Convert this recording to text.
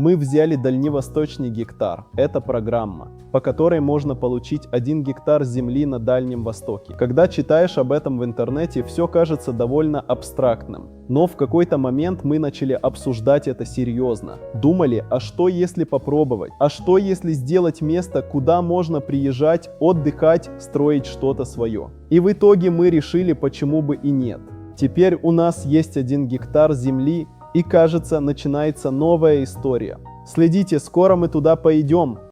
Мы взяли Дальневосточный гектар. Это программа, по которой можно получить 1 гектар земли на Дальнем Востоке. Когда читаешь об этом в интернете, все кажется довольно абстрактным. Но в какой-то момент мы начали обсуждать это серьезно. Думали, а что если попробовать? А что если сделать место, куда можно приезжать, отдыхать, строить что-то свое? И в итоге мы решили, почему бы и нет. Теперь у нас есть 1 гектар земли, и кажется, начинается новая история. Следите, скоро мы туда пойдем.